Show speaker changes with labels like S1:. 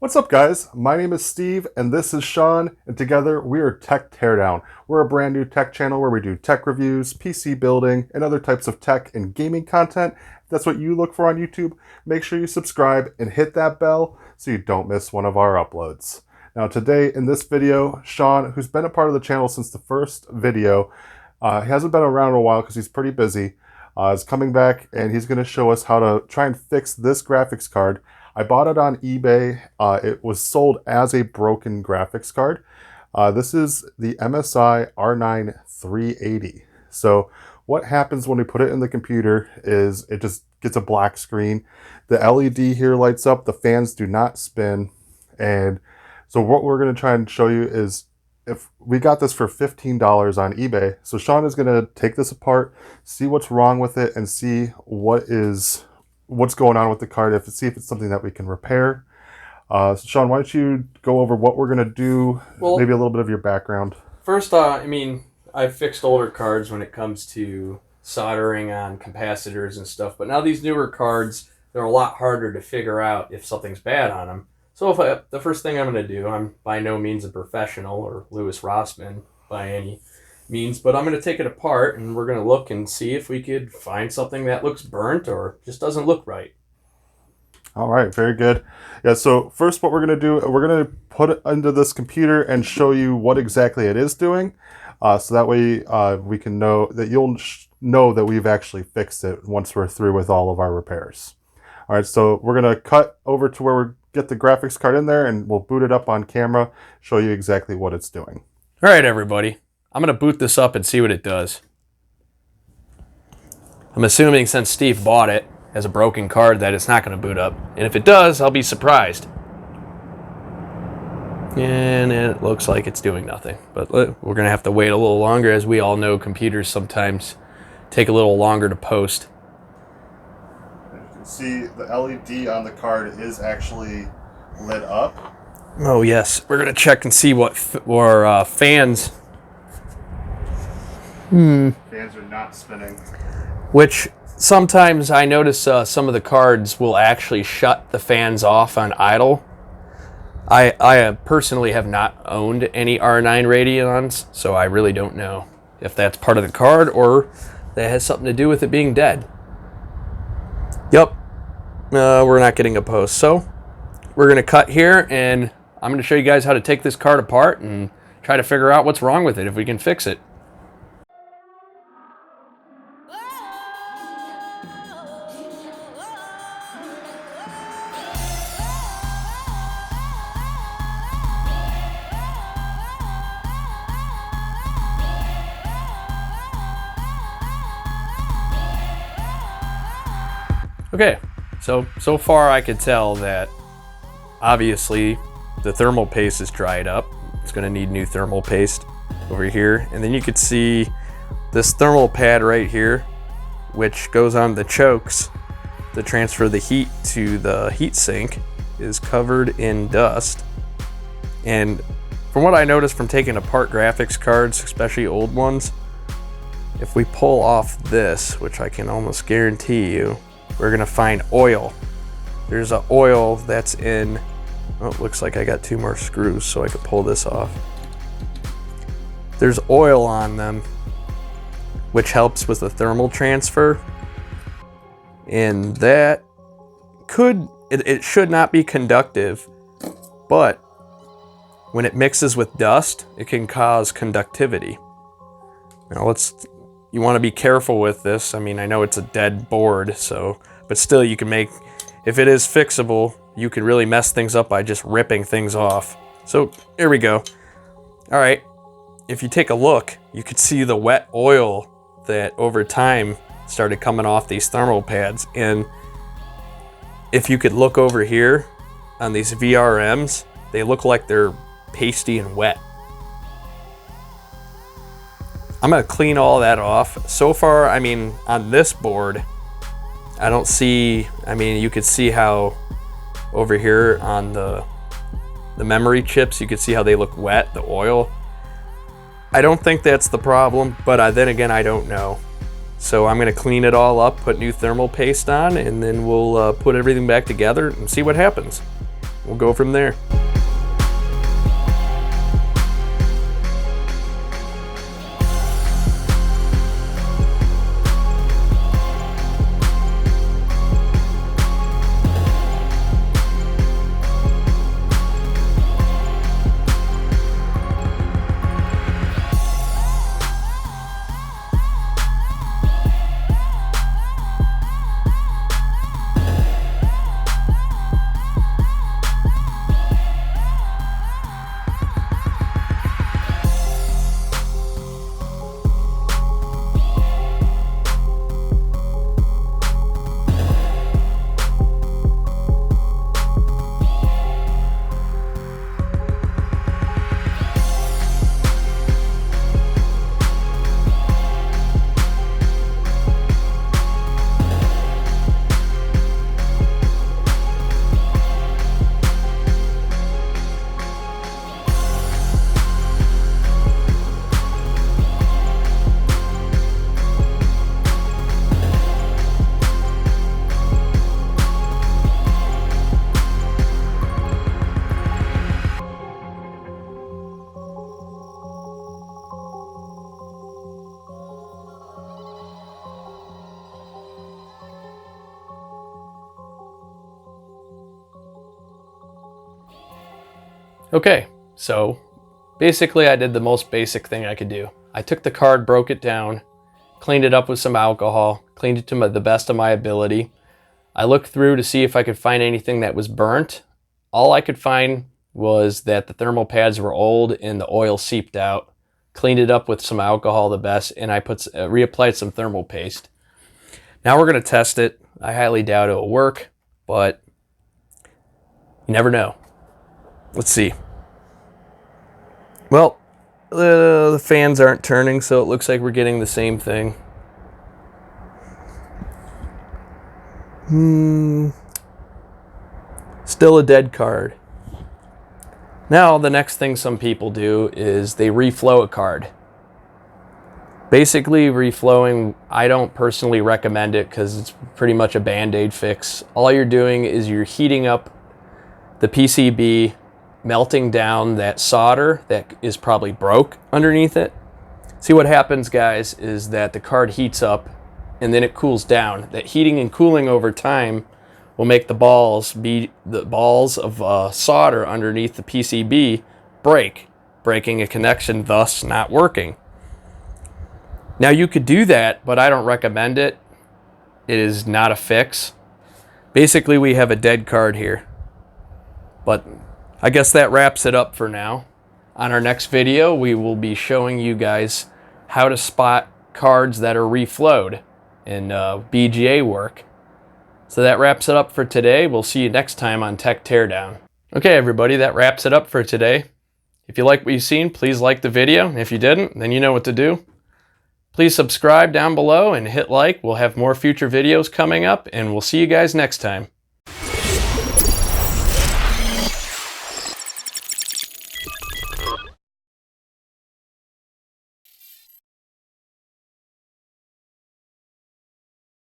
S1: What's up, guys? My name is Steve and this is Sean, and together we are Tech Teardown. We're a brand new tech channel where we do tech reviews, PC building, and other types of tech and gaming content. If that's what you look for on YouTube, make sure you subscribe and hit that bell so you don't miss one of our uploads. Now today in this video, Sean, who's been a part of the channel since the first video, he hasn't been around in a while because he's pretty busy, is coming back and he's going to show us how to try and fix this graphics card. I bought it on eBay. It was sold as a broken graphics card. This is the MSI R9 380. So what happens when we put it in the computer is it just gets a black screen. The LED here lights up, the fans do not spin. And so what we're going to try and show you is, if we got this for $15 on eBay. So Sean is going to take this apart, see what's wrong with it, and see what's going on with the card, see if it's something that we can repair. So Sean, why don't you go over what we're going to do, maybe a little bit of your background.
S2: First, I've fixed older cards when it comes to soldering on capacitors and stuff, but now these newer cards, they're a lot harder to figure out if something's bad on them. So the first thing I'm going to do, I'm by no means a professional or Louis Rossman by any means, but I'm going to take it apart and we're going to look and see if we could find something that looks burnt or just doesn't look right.
S1: All right, very good. Yeah, so first what we're going to do, we're going to put it into this computer and show you what exactly it is doing. So that way we can know that you'll know that we've actually fixed it once we're through with all of our repairs. All right, so we're going to cut over to where we get the graphics card in there and we'll boot it up on camera, show you exactly what it's doing.
S2: All right, everybody. I'm going to boot this up and see what it does. I'm assuming since Steve bought it as a broken card that it's not going to boot up. And if it does, I'll be surprised. And it looks like it's doing nothing. But we're going to have to wait a little longer. As we all know, computers sometimes take a little longer to post.
S1: As you can see, the LED on the card is actually lit up.
S2: Oh, yes. We're going to check and see what fans...
S1: Fans are not spinning.
S2: Which sometimes I notice some of the cards will actually shut the fans off on idle. I personally have not owned any R9 Radeons, so I really don't know if that's part of the card or that has something to do with it being dead. Yep, we're not getting a post. So we're going to cut here and I'm going to show you guys how to take this card apart and try to figure out what's wrong with it, if we can fix it. Okay, so far I could tell that obviously the thermal paste is dried up. It's going to need new thermal paste over here. And then you could see this thermal pad right here, which goes on the chokes to transfer the heat to the heat sink, is covered in dust. And from what I noticed from taking apart graphics cards, especially old ones, if we pull off this, which I can almost guarantee you, we're gonna find oil. There's an oil that's in, oh, it looks like I got 2 more screws so I could pull this off. There's oil on them, which helps with the thermal transfer. And that it should not be conductive, but when it mixes with dust, it can cause conductivity. Now you want to be careful with this. I mean, I know it's a dead board, but still you can if it is fixable, you could really mess things up by just ripping things off. So here we go. All right, if you take a look, you could see the wet oil that over time started coming off these thermal pads. And if you could look over here on these VRMs, they look like they're pasty and wet. I'm gonna clean all that off. So far, I mean, on this board, I don't see, I mean, you could see how over here on the memory chips, you could see how they look wet, the oil. I don't think that's the problem, but then again, I don't know. So I'm gonna clean it all up, put new thermal paste on, and then we'll put everything back together and see what happens. we'll go from there. Okay, so basically I did the most basic thing I could do. I took the card, broke it down, cleaned it up with some alcohol, cleaned it to the best of my ability. I looked through to see if I could find anything that was burnt. All I could find was that the thermal pads were old and the oil seeped out. Cleaned it up with some alcohol the best, and I reapplied some thermal paste. Now we're going to test it. I highly doubt it will work, but you never know. Let's see. Well, the fans aren't turning, so it looks like we're getting the same thing. Still a dead card. Now, the next thing some people do is they reflow a card. Basically, reflowing, I don't personally recommend it because it's pretty much a band-aid fix. All you're doing is you're heating up the PCB, melting down that solder that is probably broke underneath it. See, what happens, guys, is that the card heats up and then it cools down. That heating and cooling over time will make the balls of solder underneath the PCB breaking a connection, thus not working. Now, you could do that, but I don't recommend it. It is not a fix. Basically, we have a dead card here. But I guess that wraps it up for now. On our next video, we will be showing you guys how to spot cards that are reflowed in BGA work. So that wraps it up for today. We'll see you next time on Tech Teardown. Okay, everybody, that wraps it up for today. If you like what you've seen, please like the video. If you didn't, then you know what to do. Please subscribe down below and hit like. We'll have more future videos coming up, and we'll see you guys next time.